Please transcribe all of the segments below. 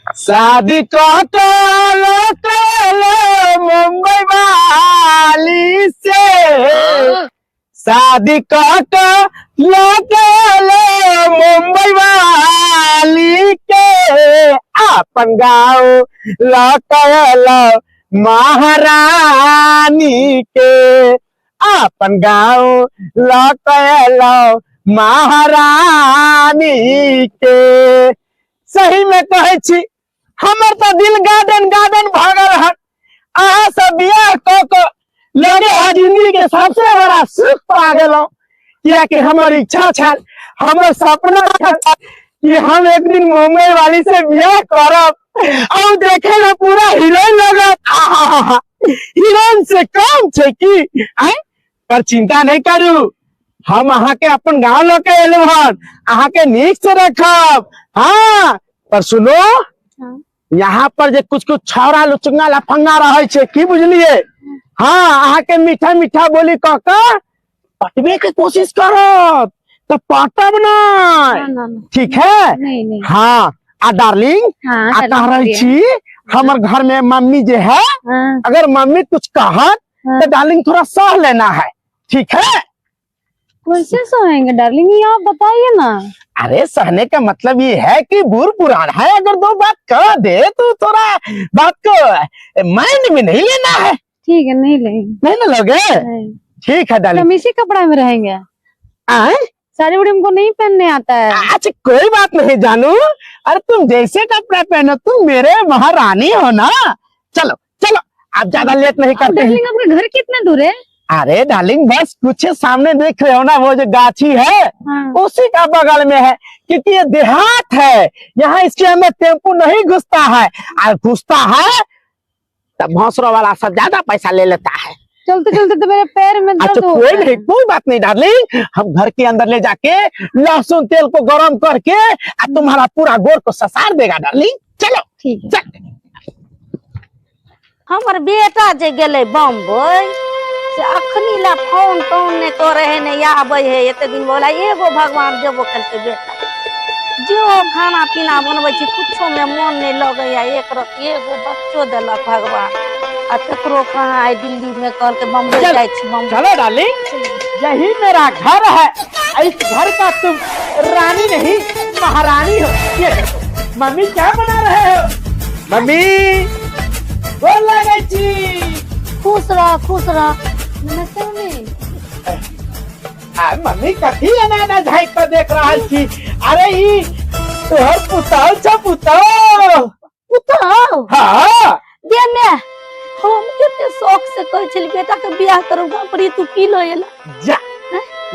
शादी मुंबई वाली से शादी मुंबई वाली के अपन गाँव लौटल महारानी के अपन गाँव लौटल महारानी के। सही में कहे छी हमर तो दिल गार्डन गार्डन भागल है। अहाँ सब बियाह को लगे जिंदगी के सबसे बड़ा सुख पा गेलौ, कि हमर इच्छा छल, हमर सपना छल कि हम एक दिन मुंबई वाली से बियाह करब और देखे ना पूरा हीरोइन लगत। हीरोइन से कम छे की आय, पर चिंता नहीं करू, हम अहाँ के अपन गाँव लेके एलू हन, अहाँ के नीक से रखब। हाँ पर सुनो, यहाँ पर जे कुछ कुछ छौरा लुचुंगा लफंगा रहे छे की बुझलिए। हाँ अहाँ के मीठा मीठा बोली कह के पटवे के कोशिश करो तो पटब नहीं, ठीक है। नहीं। हाँ आ डार्लिंग, आ कह रही छी हमारे घर में मम्मी जो है, अगर मम्मी कुछ कहत तो डार्लिंग थोड़ा सह लेना है, ठीक है। कैसे सहेंगे डार्लिंग, ये आप बताइए ना। अरे सहने का मतलब ये है कि बूढ़ पुरान है, अगर दो बात कह दे तो थोड़ा बात को माइंड में नहीं लेना है। ठीक है, नहीं लेंगे। नहीं ना लोगे, ठीक है डार्लिंग। हम इसी कपड़ा में रहेंगे। साड़ी उड़ी हमको नहीं पहनने आता है। अच्छा कोई बात नहीं जानू, अरे तुम जैसे कपड़ा पहनो, तुम मेरे महारानी हो ना। चलो चलो आप ज्यादा लेट नहीं करते। डार्लिंग आपका घर कितना दूर है? अरे डार्लिंग बस कुछ सामने देख रहे हो ना, वो जो गाछी है उसी का बगल में है, क्योंकि ये देहात है, यहाँ इसके अंदर टेम्पू नहीं घुसता है, और घुसता है तब भौसरो वाला सब ज्यादा पैसा ले लेता है। चलते चलते तो मेरे पैर में दर्द हो कोई नहीं, कोई बात नहीं डार्लिंग, हम घर के अंदर ले जाके लहसुन तेल को गरम करके तुम्हारा पूरा गोर को ससार देगा डार्लिंग। चलो ठीक है। चल। हमर बेटा जे गेले बम्बई से अखनी ला फोन तोन ने करे है ने आबे है, एते दिन बोला एगो भगवान देबो करते बेटा, जो खाना पीना बनबै छी कुछो में मन नहीं लगे या एक एगो बच्चो देलक भगवान, आ तकरो कहाँ है दिल्ली में कल के बम्बई जाय छी। बम्बई चलो डार्लिंग, यही मेरा घर है, इस घर का तुम रानी नहीं महारानी हो। ये देखो मम्मी क्या बना रहे हो? मम्मी बोल लगे छी। खुश रह खुश रह। मम्मी कथी एना झाँक कर देख रहा छी? अरे ई तोहर पुताव छ, पुताव पुताव। हाँ दे ने हम कितने शौक से कह छली बेटा के बियाह करूंगा, पर तू की लो एला जा।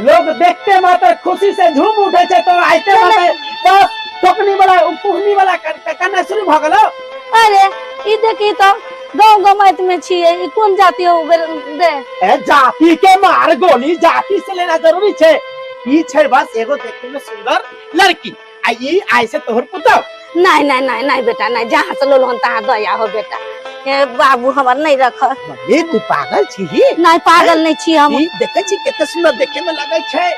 लोग देखते मात्र खुशी से झूम उठे छे, तो आइते मात्र बस टोकनी वाला पुहनी वाला करना शुरू भ गेलो। अरे ई देखी तो गाँव गमाइत में छिए, ई कौन जाति हो दे? ए जाति के मार गोली जाति से लेना जरूरी छे, ई छे बस एगो देखे में सुंदर लड़की, आई आई से तोहर पुताव। नहीं नहीं नहीं नहीं बेटा नहीं, जहाँ से लोल तहाँ दया हो बेटा, ए बाबू हमर नहीं रख। ये तू पागल छी? नहीं पागल नहीं छी हम। देखे छी कितना सुंदर देखे में लगे छे,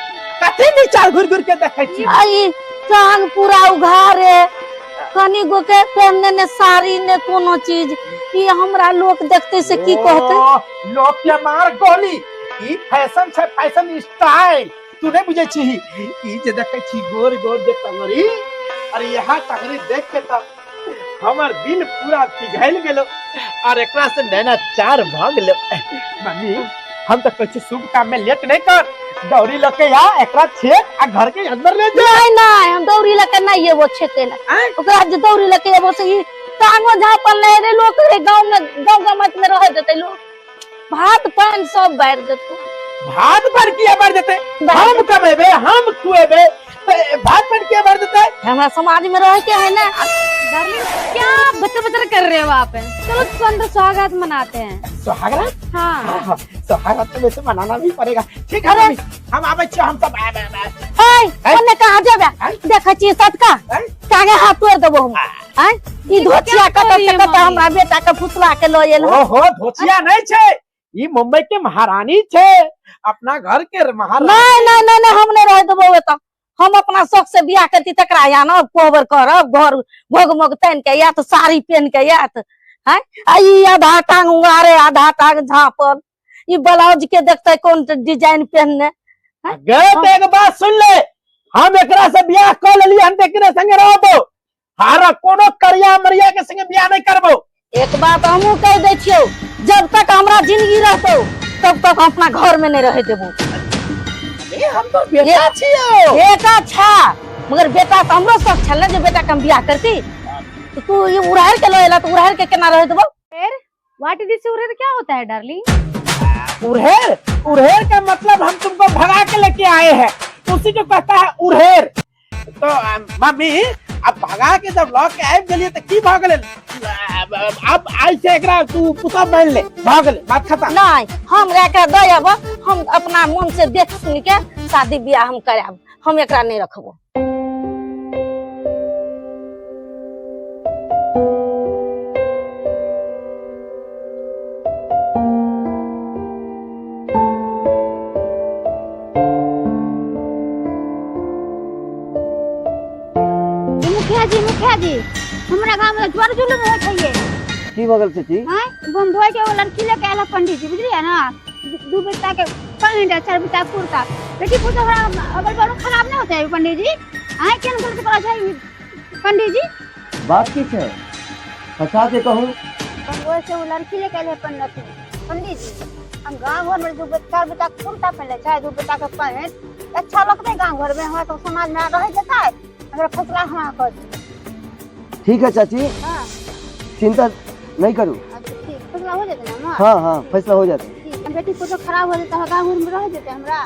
कथे नहीं चाल घुर घुर के देखे छी। आई चांद पूरा उघार है, कनी गो के पहनने ने साड़ी ने कोनो चीज, ये हमरा लोग देखते से की कहते? लोग के मार गोली, ई फैशन छे, फैशन स्टाइल तू नहीं बुझे छी। ई जे देखे छी गोर गोर जे टंगरी, अरे यहाँ टंगरी देख के तो हमर दिल पूरा पिघल गेलो, और एकरा से नैना चार भ गेलो। मम्मी हम तो कुछ शुभ काम में लेट नहीं कर, दौरी लेके आ एकरा छेक आ घर के अंदर ले जा। नहीं नहीं हम दौरी लेके नहीं ये वो छेके ना, ओकरा जे दौरी लेके वो से टांगो झापल नहीं रे, लोग रे गांव में गांव गमत में रह देते लोग, भात पान सब बार देते। भात पर किया बार देते? हम कमेबे हम खुएबे, भात पर किया बार देते? हमारा समाज में रह के है ना। डार्लिंग क्या बच्चा बच्चा कर रहे हो आप? चलो सुंदर स्वागत मनाते हैं। सुहागरात? हाँ सुहागरात तो वैसे मनाना भी पड़ेगा। ठीक है मम्मी, हम आवे छी, हम सब ओने कहां जेबे? देखै छी सटका कागे हाथ तोड़ देबो हम। हैं ई धोतिया कत हमरा बेटा के फुसला के लो एल। ओहो धोतिया नहीं छे, ई मुंबई के महारानी छे, अपना घर के महारानी। नहीं नहीं नहीं हम नहीं रह देबो त हम अपना शौक से बियाह करती तकरा या ना कोहबर करब घर भोग मोग तन के या तो साड़ी पहन के या तो है आई आधा टांग उंगारे आधा टांग झापल ई ब्लाउज के देखते कौन डिजाइन पहनने गे तो एक बात सुन ले, हम एकरा से बियाह कर लेली, हम एकरे संगे रहबो, हारा कोनो करिया मरिया के संगे बियाह नहीं करबो। एक बात हमू कह दे छियो, जब तक हमरा जिंदगी रहतो तब तक हम अपना घर में नहीं रहे देबो। अरे हम तो बेटा छियो। बेटा छा मगर बेटा तो हमरो शौक छल जे बेटा कम बियाह करती, तो तू ये उड़ार के लोला तो उड़ार के केना रहे देबो। फिर व्हाट इज दिस उरेर क्या होता है डार्लिंग? उड़ेर, उड़ेर का मतलब हम तुमको भगा के लेके आए हैं, उसी को कहता है उड़ेर। तो मम्मी अब भगा के जब लौट के आए गलिए तो की भाग ले, अब ऐसे एकरा तू पुता मान ले, भाग ले, बात खत्म। नहीं हम रह के दयब, हम अपना मन से देख सुन के शादी बियाह हम कराब, हम एकरा नहीं रखबो। मुखिया जी हमरा गांव में ज्वार जुलूम होत है ये की बगल से थी हां बंधुआ के वो लड़की लेके आला पंडित जी बुझलिए ना, दू बेटा के पैंट चार बेटा कुर्ता बेटी पूजा अगल बगल खराब ना होता है पंडित जी। आए केन गलत करा जाए पंडित जी? बात की है फंसा के कहूँ बंधुआ से वो लड़की लेके आले पंडित जी, हम गांव घर में दू बेटा बेटा कुर्ता पहले चाहे दू बेटा के पैंट अच्छा लगता है गांव घर में, हमारे तो समाज में रह जाता है, अगर फैसला हमारा कर। ठीक है चाची, हाँ चिंता नहीं करूँ। ठीक फैसला हो जाता है ना? हाँ हाँ फैसला हो जाता है। बेटी को तो खराब हो जाता है गाँव में रह जाते हमरा,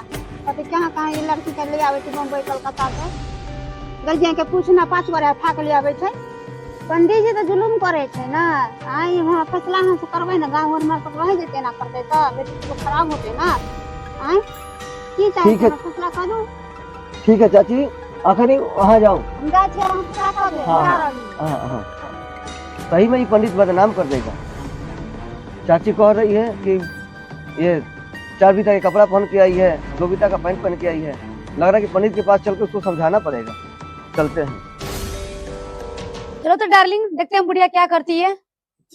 पता कहाँ कहाँ ये लड़की के ले आवे मुंबई कलकत्ता से गल के पूछना 5 बार ठाक ले आवे छे। पंडित जी तो जुलूम करे छे ना, आई वहाँ फैसला हम से करबे ना, गाँव घर में तो रह जेते ना करते तो बेटी को खराब होते ना। आई की चाहिए फैसला कर दूं? ठीक है चाची, आखिरी वहाँ जाओ। हम जा छे हम फैसला कर दे। हाँ हाँ सही में ही पंडित बदनाम कर देगा। चाची कह रही है कि ये 4 बीता का कपड़ा पहन के आई है, 2 बीता का पैंट पहन के आई है, लग रहा है कि पंडित के पास चल के उसको समझाना पड़ेगा। चलते हैं। चलो तो डार्लिंग देखते हैं बुढ़िया क्या करती है।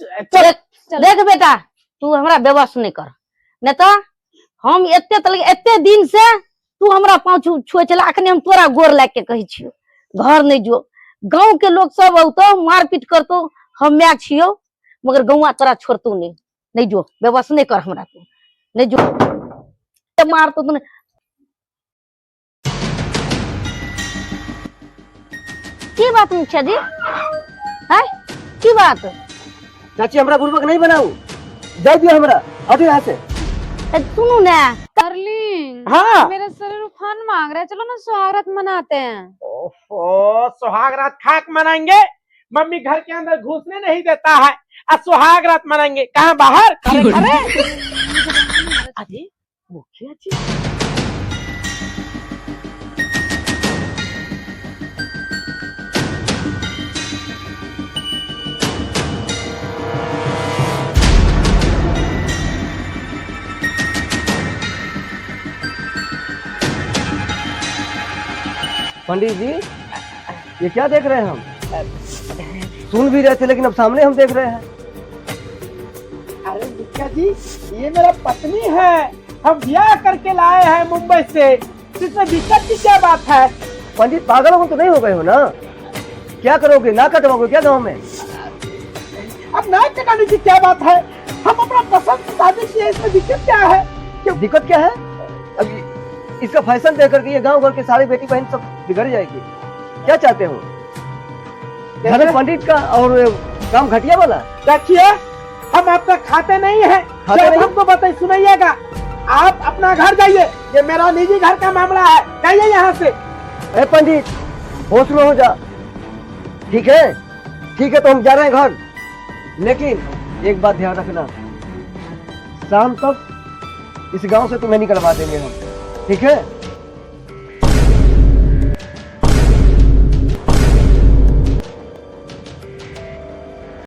देख बेटा तू हमरा बेबस नहीं कर, नहीं तो हम एते दिन से तू हमरा पाँव छुए चला, अखने हम तोरा गोर लाग के कही छियो घर नहीं जो, गांव के लोग सब औतो मारपीट करतो, हम मैं छियो मगर गौवा तोरा छोड़तू नहीं जो, बेबस नहीं कर हमरा, तू नहीं जो मारतो तू। की बात मुखिया जी है, की बात? चाची हमरा बुर्बक नहीं बनाऊ, दे दियो हमरा अभी यहाँ से। सुनू ना डार्लिंग, हाँ मेरा शरीर उफान मांग रहा है, चलो ना स्वागत मनाते हैं। ओहो सुहाग रात खाक मनाएंगे, मम्मी घर के अंदर घुसने नहीं देता है, अब सुहाग रात मनाएंगे कहाँ बाहर? अरे मुखिया जी पंडित जी ये क्या देख रहे हैं हम? सुन भी रहे थे लेकिन अब सामने हम देख रहे हैं। अरे मुखिया जी ये मेरा पत्नी है, हम ब्याह करके लाए हैं मुंबई से, इसमें दिक्कत की क्या बात है? पंडित पागल हो तो नहीं हो गए हो ना? क्या करोगे, ना कटवाओगे क्या गाँव में? अब ना कटाने की क्या बात है, हम अपना पसंद से शादी किए, इसमें दिक्कत क्या है? क्यों दिक्कत क्या है? अब इसका फैशन देख करके ये गांव भर के सारी बेटी बहन सब बिगड़ जाएगी। क्या चाहते हो? घर में पंडित का और काम घटिया वाला? देखिए हम आपका खाते नहीं है, जब हमको बताइए सुनाइएगा, आप अपना घर जाइए, ये मेरा निजी घर का मामला है, जाइए यहाँ से। अरे पंडित होश में हो जा, ठीक है? ठीक है तो हम जा रहे हैं घर, लेकिन एक बात ध्यान रखना, शाम तक इस गांव से तुम्हें निकलवा देंगे हम, ठीक है?